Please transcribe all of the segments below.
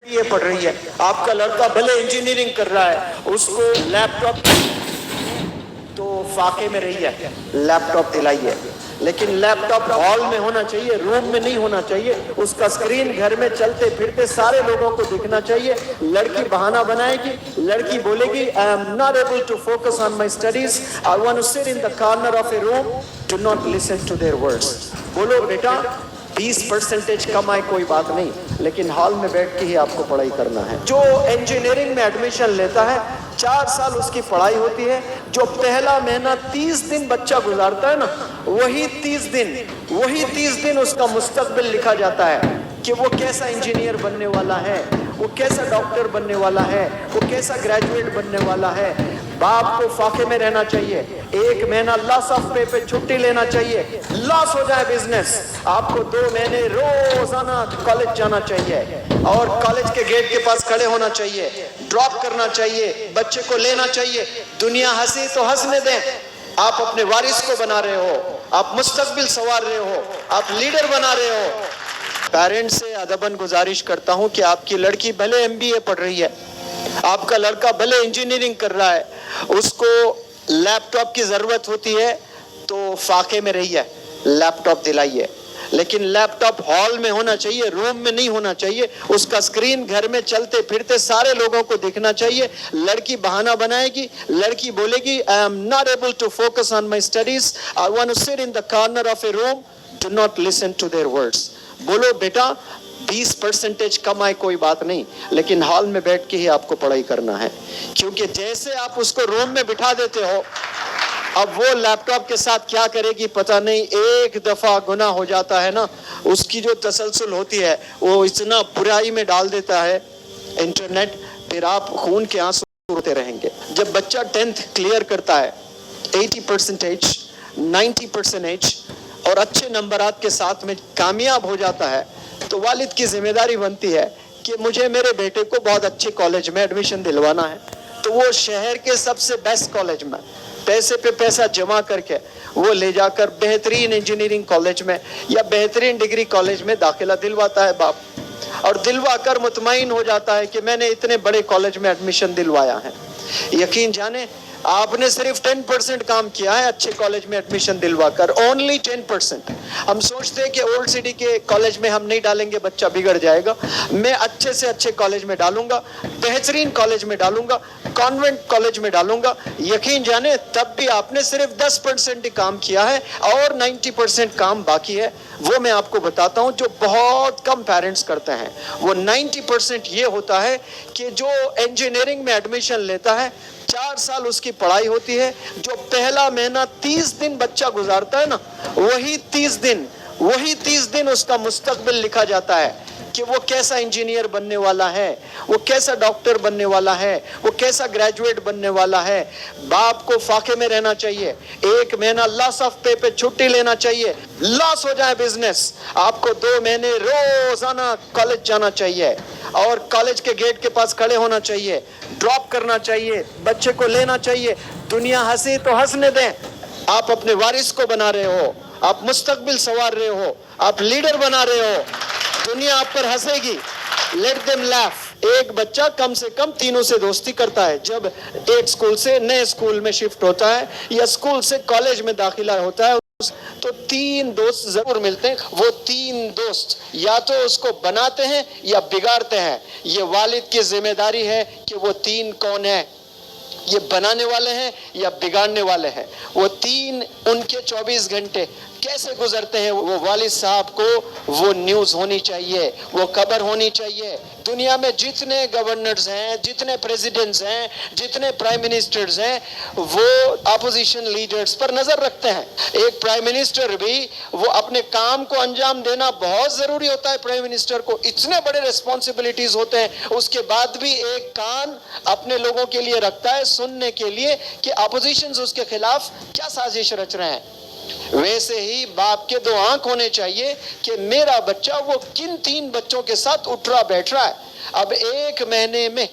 یہ پڑھ رہی ہے، آپ کا لڑکا بھلے انجینئرنگ کر رہا ہے، اس کو لیپ ٹاپ تو فاقے میں رہی ہے، لیپ ٹاپ دلائیے، لیکن لیپ ٹاپ ہال میں ہونا چاہیے، روم میں نہیں ہونا چاہیے، اس کا اسکرین گھر میں چلتے پھرتے سارے لوگوں کو دکھنا چاہیے۔ لڑکی بہانہ بنائے گی، لڑکی بولے گی I am not able to focus on my studies, I want to sit in the corner of a room, do not listen to their words۔ بولو بیٹا 20% کم آئے کوئی بات نہیں، لیکن ہال میں بیٹھ کے ہی آپ کو پڑھائی کرنا ہے۔ جو انجینئرنگ میں ایڈمیشن لیتا ہے 4 سال اس کی پڑھائی ہوتی ہے، جو پہلا مہینہ 30 دن بچہ گزارتا ہے نا، وہی 30 دن اس کا مستقبل لکھا جاتا ہے کہ وہ کیسا انجینئر بننے والا ہے، وہ کیسا ڈاکٹر بننے والا ہے، وہ کیسا گریجویٹ بننے والا ہے۔ باپ کو فاقے میں رہنا چاہیے، 1 مہینہ لاس آف پے پہ چھٹی لینا چاہیے، لاس ہو جائے بزنس، آپ کو 2 مہینے روزانہ کالج جانا چاہیے اور کالج کے گیٹ کے پاس کھڑے ہونا چاہیے، ڈراپ کرنا چاہیے، بچے کو لینا چاہیے۔ دنیا ہنسی تو ہنسنے دیں، آپ اپنے وارث کو بنا رہے ہو، آپ مستقبل سنوار رہے ہو، آپ لیڈر بنا رہے ہو۔ پیرنٹس سے ادباً گزارش کرتا ہوں کہ آپ کی لڑکی بھلے MBA پڑھ رہی ہے، آپ کا لڑکا بھلے انجینئرنگ کر رہا ہے، اس کو لیپ ٹاپ کی ضرورت ہوتی ہے تو فاقے میں رہی ہے، لیپ ٹاپ دلائیے، لیکن لیپ ٹاپ ہال میں ہونا چاہیے، روم میں نہیں ہونا چاہیے، اس کا اسکرین گھر میں چلتے پھرتے سارے لوگوں کو دکھنا چاہیے۔ لڑکی بہانہ بنائے گی، لڑکی بولے گی I am not able to focus on my studies, I want to sit in the corner of a room, do not listen to their words۔ بولو بیٹا 20% کم آئے کوئی بات نہیں، لیکن ہال میں بیٹھ کے ہی آپ کو پڑھائی کرنا ہے، کیونکہ جیسے آپ اس کو روم میں بٹھا دیتے ہو، اب وہ لیپ ٹاپ کے ساتھ کیا کرے گی پتہ نہیں۔ ایک دفعہ گناہ ہو جاتا ہے نا، اس کی جو تسلسل ہوتی ہے وہ اتنا برائی میں ڈال دیتا ہے انٹرنیٹ، پھر آپ خون کے آنسو روتے رہیں گے۔ جب بچہ 10th کلیئر کرتا ہے 80%، 90% اور اچھے نمبرات کے ساتھ میں کامیاب ہو جاتا ہے، تو والد کی ذمہ داری بنتی ہے کہ مجھے میرے بیٹے کو بہت اچھے کالج میں ایڈمیشن دلوانا ہے، تو وہ شہر کے سب سے بیسٹ کالج میں پیسے پہ پیسہ جمع کر کے وہ لے جا کر بہترین انجینئرنگ کالج میں یا بہترین ڈگری کالج میں داخلہ دلواتا ہے باپ، اور دلوا کر مطمئن ہو جاتا ہے کہ میں نے اتنے بڑے کالج میں ایڈمیشن دلوایا ہے۔ یقین جانے آپ نے صرف 10% کام کیا ہے اچھے کالج میں ایڈمیشن دلوا کر، اونلی 10%۔ ہم سوچتے ہیں کہ اولڈ سٹی کے کالج میں ہم نہیں ڈالیں گے بچہ بگڑ جائے گا، میں اچھے سے اچھے کالج میں ڈالوں گا، بہترین کالج میں ڈالوں گا، کانوینٹ کالج میں ڈالوں گا۔ یقین جانے تب بھی آپ نے صرف 10% ہی کام کیا ہے اور 90% کام باقی ہے۔ وہ میں آپ کو بتاتا ہوں جو بہت کم پیرنٹس کرتے ہیں، وہ 90% یہ ہوتا ہے کہ جو انجینئرنگ میں ایڈمیشن لیتا ہے 4 سال اس کی پڑھائی ہوتی ہے، جو پہلا مہینہ 30 دن بچہ گزارتا ہے نا، وہی 30 دن اس کا مستقبل لکھا جاتا ہے کہ وہ کیسا انجینئر بننے والا ہے، وہ کیسا ڈاکٹر بننے والا ہے، وہ کیسا گریجویٹ بننے والا ہے۔ باپ کو فاقے میں رہنا چاہیے، 1 مہینہ لاس آف پے پہ چھٹی لینا چاہیے، لاس ہو جائے بزنس، آپ کو 2 مہینے روزانہ کالج جانا چاہیے اور کالج کے گیٹ کے پاس کھڑے ہونا چاہیے، ڈراپ کرنا چاہیے، بچے کو لینا چاہیے۔ دنیا ہنسی تو ہنسنے دیں، آپ اپنے وارث کو بنا رہے ہو، آپ مستقبل سنوار رہے ہو، آپ لیڈر بنا رہے ہو۔ دنیا آپ پر ہنسے گی، لیٹ دیم لیف۔ ایک بچہ کم سے کم 3 سے دوستی کرتا ہے، جب ایک سکول سے نئے سکول میں شفٹ ہوتا ہے یا سکول سے کالج میں داخلہ ہوتا ہے تو 3 دوست ضرور ملتے ہیں۔ وہ 3 دوست یا تو اس کو بناتے ہیں یا بگاڑتے ہیں۔ یہ والد کی ذمہ داری ہے کہ وہ 3 کون ہیں، یہ بنانے والے ہیں یا بگاڑنے والے ہیں۔ وہ 3 ان کے 24 گھنٹے کیسے گزرتے ہیں، وہ والد صاحب کو وہ نیوز ہونی چاہیے، وہ خبر ہونی چاہیے۔ دنیا میں جتنے گورنرز ہیں، جتنے پریزیڈنٹس ہیں، جتنے پرائم منسٹرز ہیں، وہ اپوزیشن لیڈرز پر نظر رکھتے ہیں۔ ایک پرائم منسٹر بھی وہ اپنے کام کو انجام دینا بہت ضروری ہوتا ہے۔ پرائم منسٹر کو اتنے بڑے ریسپانسبلٹیز ہوتے ہیں، اس کے بعد بھی ایک کان اپنے لوگوں کے لیے رکھتا ہے سننے کے لیے کہ اپوزیشنز اس کے خلاف کیا سازش رچ رہے ہیں۔ ویسے ہی باپ کے 2 آنکھ ہونے چاہیے کہ میرا بچہ وہ کن 3 بچوں کے ساتھ اٹھ رہا بیٹھ رہا ہے۔ اب 1 مہینے میں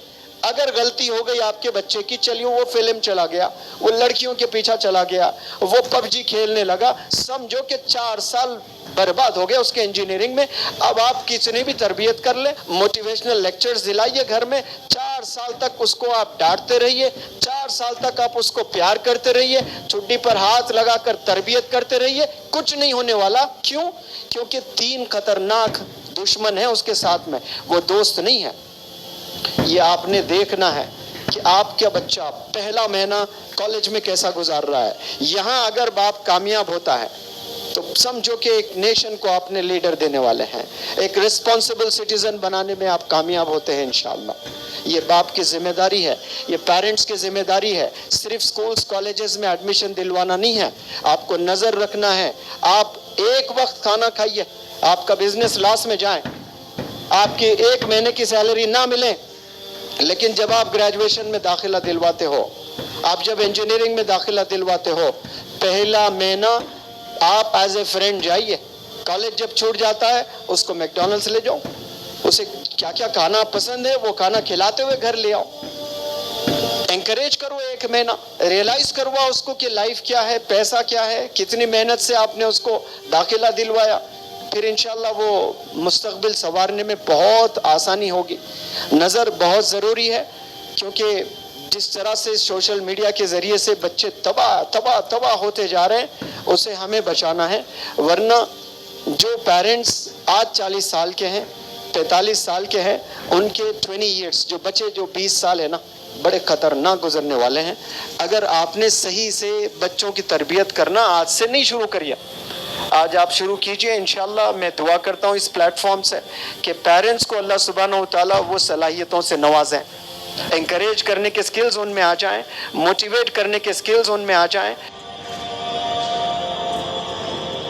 اگر غلطی ہو گئی آپ کے بچے کی، چلیے وہ فلم چلا گیا، وہ لڑکیوں کے پیچھے چلا گیا، وہ پب جی کھیلنے لگا، سمجھو کہ 4 سال برباد ہو گیا اس کے انجینئرنگ میں۔ اب آپ کتنی بھی تربیت کر لیں، موٹیویشنل لیکچرز دلائیے گھر میں، 4 سال تک اس کو آپ ڈانٹتے رہیے، 4 سال تک آپ اس کو پیار کرتے رہیے، ٹھڈی پر ہاتھ لگا کر تربیت کرتے رہیے، کچھ نہیں ہونے والا۔ کیوں؟ کیونکہ 3 خطرناک دشمن ہیں اس کے ساتھ میں، وہ دوست نہیں ہے۔ یہ آپ نے دیکھنا ہے کہ آپ کا بچہ پہلا مہینہ کالج میں کیسا گزار رہا ہے۔ یہاں اگر باپ کامیاب ہوتا ہے تو سمجھو کہ ایک نیشن کو آپ نے لیڈر دینے والے ہیں، ایک ریسپانسبل سٹیزن بنانے میں آپ کامیاب ہوتے ہیں انشاءاللہ۔ یہ باپ کی ذمہ داری ہے، یہ پیرنٹس کی ذمہ داری ہے۔ صرف سکولز کالجز میں ایڈمیشن دلوانا نہیں ہے، آپ کو نظر رکھنا ہے۔ آپ ایک وقت کھانا کھائیے، آپ کا بزنس لاس میں جائیں، آپ کی 1 مہینے کی سیلری نہ ملے، لیکن جب آپ گریجویشن میں داخلہ دلواتے ہو، آپ جب انجینئرنگ میں داخلہ دلواتے ہو، پہلا مہینہ آپ ایز اے فرینڈ جائیے، کالج جب چھوٹ جاتا ہے اس کو میک ڈونلڈس لے جاؤ، اسے کیا کیا کھانا پسند ہے وہ کھانا کھلاتے ہوئے گھر لے آؤ، انکریج کرو، 1 مہینہ ریئلائز کرواؤ اس کو کہ لائف کیا ہے، پیسہ کیا ہے، کتنی محنت سے آپ نے اس کو داخلہ دلوایا، پھر انشاءاللہ وہ مستقبل سنوارنے میں بہت آسانی ہوگی۔ نظر بہت ضروری ہے، کیونکہ جس طرح سے سوشل میڈیا کے ذریعے سے بچے تباہ ہوتے جا رہے ہیں، اسے ہمیں بچانا ہے۔ ورنہ جو پیرنٹس آج 40 سال کے ہیں، 45 سال کے ہیں، ان کے 20 ایئرس جو بچے جو 20 سال ہے نا، بڑے خطرناک گزرنے والے ہیں۔ اگر آپ نے صحیح سے بچوں کی تربیت کرنا آج سے نہیں شروع کریے، آج آپ شروع کیجئے۔ انشاءاللہ میں دعا کرتا ہوں اس پلیٹ فارم سے کہ پیرنٹس کو اللہ سبحانہ وتعالیٰ وہ صلاحیتوں سے نوازیں، انکریج کرنے کے سکلز ان میں آ جائیں، موٹیویٹ کرنے کے سکلز ان میں آ جائیں۔